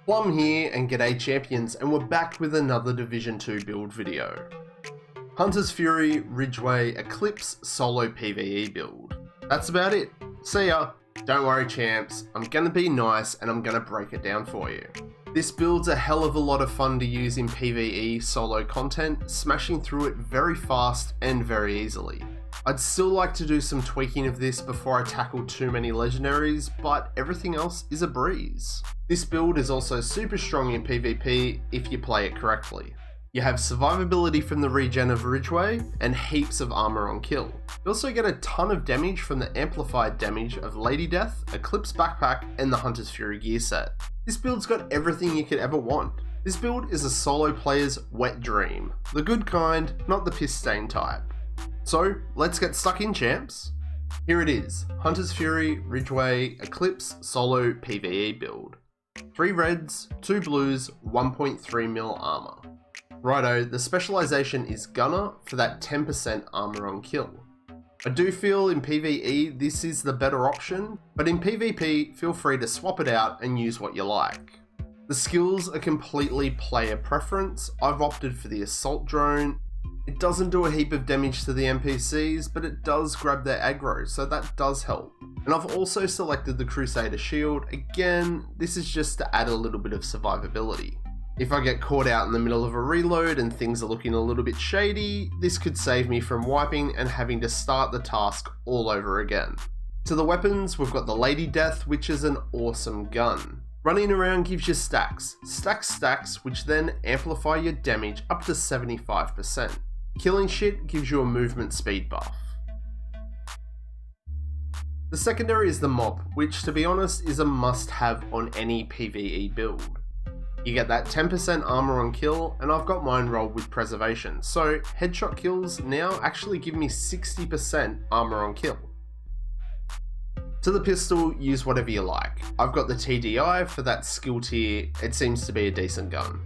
Plum here and G'day champions, and we're back with another Division 2 build video. Hunter's Fury, Ridgeway, ECLIPSE solo PvE build. That's about it. See ya. Don't worry champs, I'm gonna be nice and I'm gonna break it down for you. This build's a hell of a lot of fun to use in PvE solo content, smashing through it very fast and very easily. I'd still like to do some tweaking of this before I tackle too many legendaries, but everything else is a breeze. This build is also super strong in PvP if you play it correctly. You have survivability from the regen of Ridgeway and heaps of armor on kill. You also get a ton of damage from the amplified damage of Lady Death, ECLIPSE backpack and the Hunter's Fury gear set. This build's got everything you could ever want. This build is a solo player's wet dream. The good kind, not the piss stain type. So let's get stuck in champs. Here it is, Hunter's Fury, Ridgeway, ECLIPSE solo PvE build. 3 reds, 2 blues, 1.3 mil armor. Righto, the specialization is Gunner for that 10% armor on kill. I do feel in PvE this is the better option, but in PvP feel free to swap it out and use what you like. The skills are completely player preference. I've opted for the assault drone. It doesn't do a heap of damage to the NPCs, but it does grab their aggro, so that does help. And I've also selected the Crusader shield. Again, this is just to add a little bit of survivability. If I get caught out in the middle of a reload and things are looking a little bit shady, this could save me from wiping and having to start the task all over again. To the weapons, we've got the Lady Death, which is an awesome gun. Running around gives you stacks, which then amplify your damage up to 75%. Killing shit gives you a movement speed buff. The secondary is the Mop, which to be honest is a must-have on any PvE build. You get that 10% armor on kill, and I've got mine rolled with preservation, so headshot kills now actually give me 60% armor on kill. To the pistol, use whatever you like. I've got the TDI for that skill tier, it seems to be a decent gun.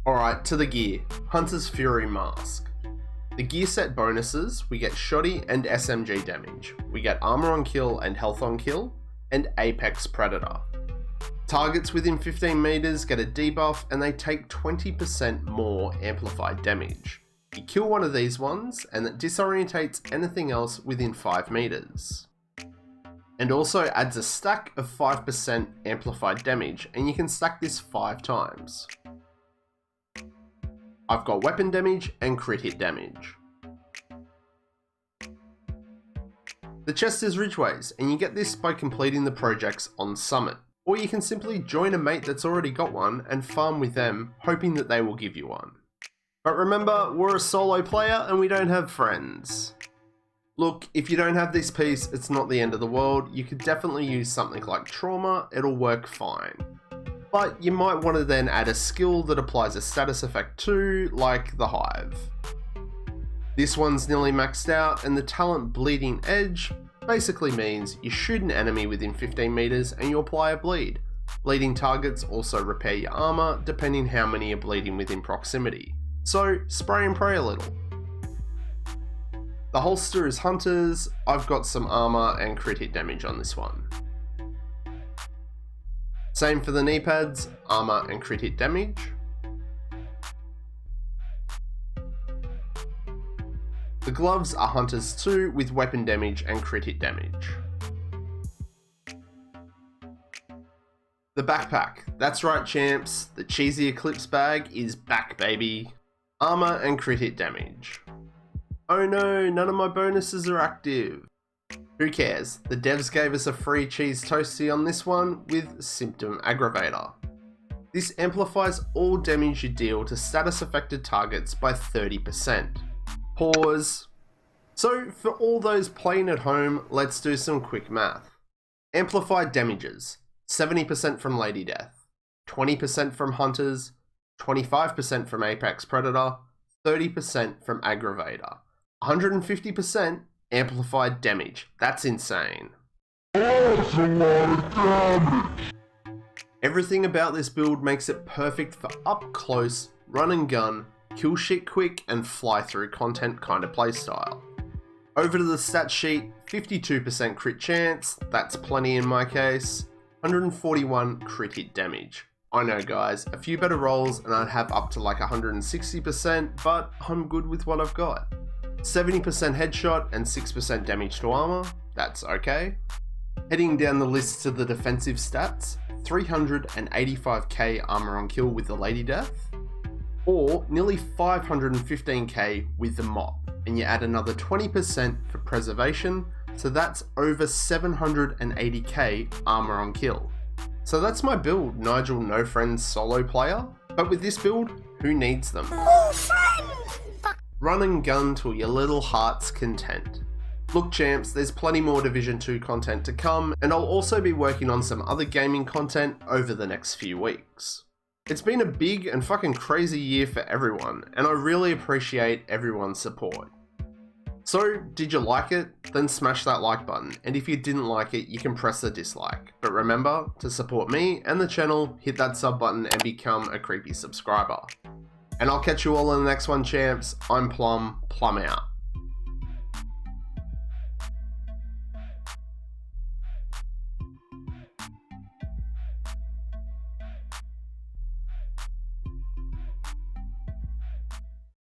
Alright, to the gear, Hunter's Fury Mask. The gear set bonuses, we get shoddy and SMG damage, we get armor on kill and health on kill, and Apex Predator. Targets within 15 meters get a debuff and they take 20% more amplified damage. You kill one of these ones and it disorientates anything else within 5 meters. And also adds a stack of 5% amplified damage, and you can stack this 5 times. I've got weapon damage and crit hit damage. The chest is Ridgeway's, and you get this by completing the projects on Summit. Or you can simply join a mate that's already got one and farm with them, hoping that they will give you one. But remember, we're a solo player and we don't have friends. Look, if you don't have this piece, it's not the end of the world. You could definitely use something like Trauma, it'll work fine. But you might want to then add a skill that applies a status effect too, like the Hive. This one's nearly maxed out, and the talent Bleeding Edge basically means you shoot an enemy within 15 meters and you apply a bleed. Bleeding targets also repair your armor, depending how many are bleeding within proximity. So spray and pray a little. The holster is Hunter's. I've got some armor and crit hit damage on this one. Same for the knee pads, armor and crit hit damage. The gloves are Hunter's too, with weapon damage and crit hit damage. The backpack, that's right champs, the cheesy ECLIPSE bag is back baby. Armor and crit hit damage. Oh no, none of my bonuses are active. Who cares, the devs gave us a free cheese toasty on this one with Symptom Aggravator. This amplifies all damage you deal to status affected targets by 30%. Pause. So for all those playing at home, let's do some quick math. Amplified damages, 70% from Lady Death, 20% from Hunters, 25% from Apex Predator, 30% from Aggravator, 150% amplified damage. That's insane. That's a lot of damage. Everything about this build makes it perfect for up close, run and gun, kill shit quick and fly through content kind of playstyle. Over to the stat sheet, 52% crit chance, that's plenty in my case, 141 crit hit damage. I know guys, a few better rolls and I'd have up to like 160%, but I'm good with what I've got. 70% headshot and 6% damage to armor, that's okay. Heading down the list to the defensive stats, 385k armor on kill with the Lady Death, or nearly 515k with the Mop, and you add another 20% for preservation, so that's over 780k armor on kill. So that's my build, Nigel No Friends solo player, but with this build, who needs them? Run and gun till your little heart's content. Look champs, there's plenty more Division 2 content to come, and I'll also be working on some other gaming content over the next few weeks. It's been a big and fucking crazy year for everyone, and I really appreciate everyone's support. So, did you like it? Then smash that like button, and if you didn't like it, you can press the dislike. But remember, to support me and the channel, hit that sub button and become a creepy subscriber. And I'll catch you all in the next one champs. I'm Plum out.